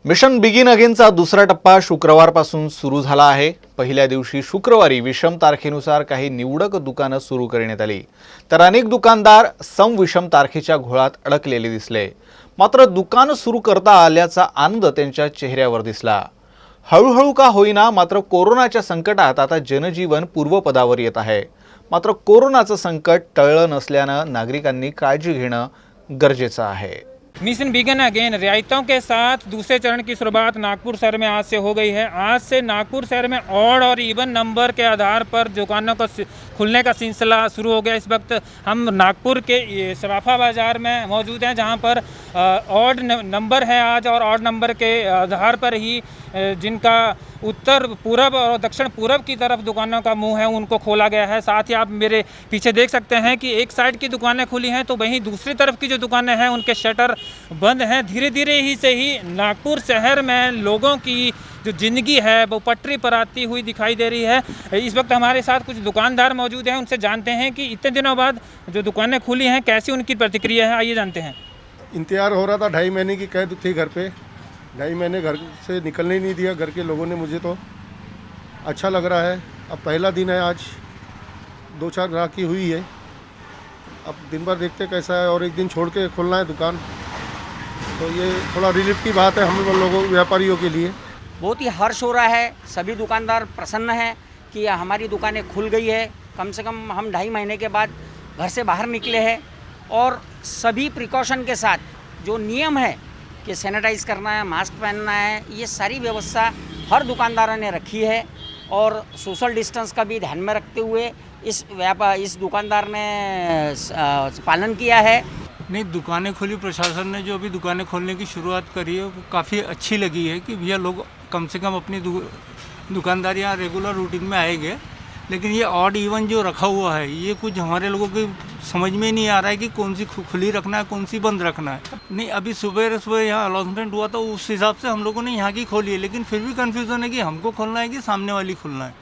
Mission begin अगेनचा दुसरा टप्पा शुक्रवारपासून सुरू झाला आहे। पहिल्या दिवशी शुक्रवारी विषम तारखेनुसार काही निवडक दुकानं सुरू करण्यात आली, तर अनेक दुकानदार समविषम तारखेच्या घोळात अडकलेले दिसले। मात्र दुकान सुरू करता आल्याचा आनंद त्यांच्या चेहऱ्यावर दिसला। हळूहळू का होईना मात्र कोरोनाच्या संकटात आता जनजीवन पूर्वपदावर येत आहे। मात्र कोरोनाचं संकट टळलं नसल्यानं नागरिकांनी काळजी घेणं गरजेचं आहे। मिशन बिगिन अगेन रियायतों के साथ दूसरे चरण की शुरुआत नागपुर शहर में आज से हो गई है। आज से नागपुर शहर में ऑड और इवन नंबर के आधार पर दुकानों का खुलने का सिलसिला शुरू हो गया। इस वक्त हम नागपुर के सराफा बाज़ार में मौजूद हैं, जहां पर ऑड नंबर है आज, और ऑड नंबर के आधार पर ही जिनका उत्तर पूरब और दक्षिण पूरब की तरफ दुकानों का मुंह है उनको खोला गया है। साथ ही आप मेरे पीछे देख सकते हैं कि एक साइड की दुकानें खुली हैं तो वहीं दूसरी तरफ की जो दुकानें हैं उनके शटर बंद हैं। धीरे धीरे ही से ही नागपुर शहर में लोगों की जो ज़िंदगी है वो पटरी पर आती हुई दिखाई दे रही है। इस वक्त हमारे साथ कुछ दुकानदार मौजूद हैं, उनसे जानते हैं कि इतने दिनों बाद जो दुकानें खुली हैं कैसी उनकी प्रतिक्रिया है। आइए जानते हैं। इंतजार हो रहा था, 2.5 महीने की कैद थी घर पे, 2.5 महीने घर से निकलने ही नहीं दिया घर के लोगों ने। मुझे तो अच्छा लग रहा है। अब पहला दिन है, आज 2-4 ग्राहकी हुई है। अब दिन भर देखते कैसा है, और एक दिन छोड़ के खोलना है दुकान, तो ये थोड़ा रिलीफ की बात है हम लोगों व्यापारियों के लिए। बहुत ही हर्ष हो रहा है। सभी दुकानदार प्रसन्न हैं कि हमारी दुकानें खुल गई है। कम से कम हम 2.5 महीने के बाद घर से बाहर निकले हैं, और सभी प्रिकॉशन के साथ जो नियम है कि सैनिटाइज करना है, मास्क पहनना है, ये सारी व्यवस्था हर दुकानदारों ने रखी है। और सोशल डिस्टेंस का भी ध्यान में रखते हुए इस दुकानदार ने पालन किया है। नहीं, दुकानें खोली, प्रशासन ने जो अभी दुकानें खोलने की शुरुआत करी है वो काफ़ी अच्छी लगी है कि भैया लोग कम से कम अपनी दुकानदारी यहाँ रेगुलर रूटीन में आएंगे। लेकिन ये ऑड इवन जो रखा हुआ है ये कुछ हमारे लोगों की समझ में नहीं आ रहा है कि कौन सी खुली रखना है, कौन सी बंद रखना है। नहीं, अभी सुबह सुबह यहाँ अनाउंसमेंट हुआ था, उस हिसाब से हम लोगों ने यहाँ की खोली है, लेकिन फिर भी कन्फ्यूज़न है कि हमको खोलना है कि सामने वाली खोलना है।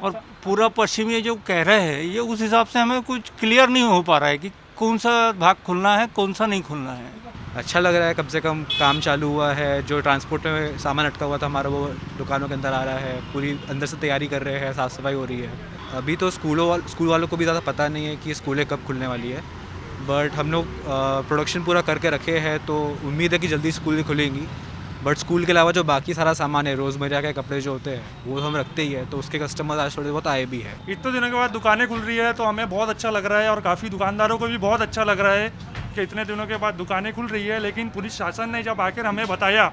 और पूरा पश्चिम ये जो कह रहे हैं ये उस हिसाब से हमें कुछ क्लियर नहीं हो पा रहा है कि कौन सा भाग खुलना है, कौन सा नहीं खुलना है। अच्छा लग रहा है, कम से कम काम चालू हुआ है। जो ट्रांसपोर्ट में सामान अटका हुआ था हमारा वो दुकानों के अंदर आ रहा है। पूरी अंदर से तैयारी कर रहे हैं, साफ़ सफाई हो रही है। अभी तो स्कूल वालों को भी ज़्यादा पता नहीं है कि स्कूलें कब खुलने वाली है, बट हम लोग प्रोडक्शन पूरा करके रखे हैं, तो उम्मीद है कि जल्दी स्कूल खुलेंगी। बट स्कूल के अलावा जो बाकी सारा सामान है, रोज़मर्रा के कपड़े जो होते हैं वो हम रखते ही है, तो उसके कस्टमर आज थोड़े बहुत आए भी हैं। इतने दिनों के बाद दुकानें खुल रही है तो हमें बहुत अच्छा लग रहा है, और काफ़ी दुकानदारों को भी बहुत अच्छा लग रहा है कि इतने दिनों के बाद दुकानें खुल रही है। लेकिन पुलिस शासन ने जब आकर हमें बताया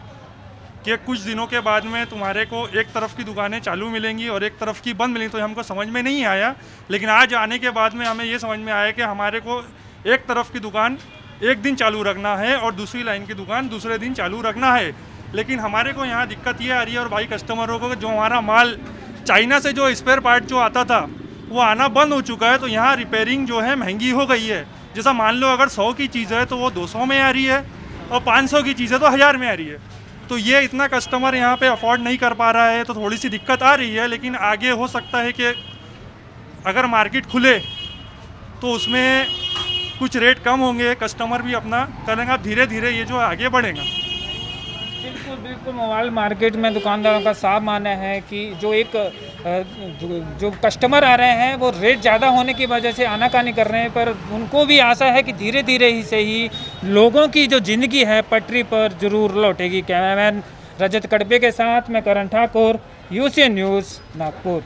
कि कुछ दिनों के बाद में तुम्हारे को एक तरफ की दुकानें चालू मिलेंगी और एक तरफ की बंद मिलेंगी, तो हमको समझ में नहीं आया। लेकिन आज आने के बाद में हमें ये समझ में आया कि हमारे को एक तरफ की दुकान एक दिन चालू रखना है और दूसरी लाइन की दुकान दूसरे दिन चालू रखना है। लेकिन हमारे को यहाँ दिक्कत ये आ रही है, और भाई कस्टमरों को, जो हमारा माल चाइना से जो स्पेयर पार्ट जो आता था वो आना बंद हो चुका है, तो यहाँ रिपेयरिंग जो है महंगी हो गई है। जैसा मान लो अगर 100 की चीज़ है तो वो 200 में आ रही है, और 500 की चीज़ है तो 1000 में आ रही है। तो ये इतना कस्टमर यहाँ पे अफोर्ड नहीं कर पा रहा है, तो थोड़ी सी दिक्कत आ रही है। लेकिन आगे हो सकता है कि अगर मार्केट खुले तो उसमें कुछ रेट कम होंगे, कस्टमर भी अपना करेंगे, धीरे धीरे ये जो आगे बढ़ेगा। बिल्कुल बिल्कुल। मोबाइल मार्केट में दुकानदारों का साफ मानना है कि जो कस्टमर आ रहे हैं वो रेट ज़्यादा होने की वजह से आनाकानी कर रहे हैं, पर उनको भी आशा है कि धीरे धीरे ही से ही लोगों की जो ज़िंदगी है पटरी पर जरूर लौटेगी। कैमरामैन रजत कड़बे के साथ मैं करण ठाकुर, यूसीएन न्यूज़, नागपुर।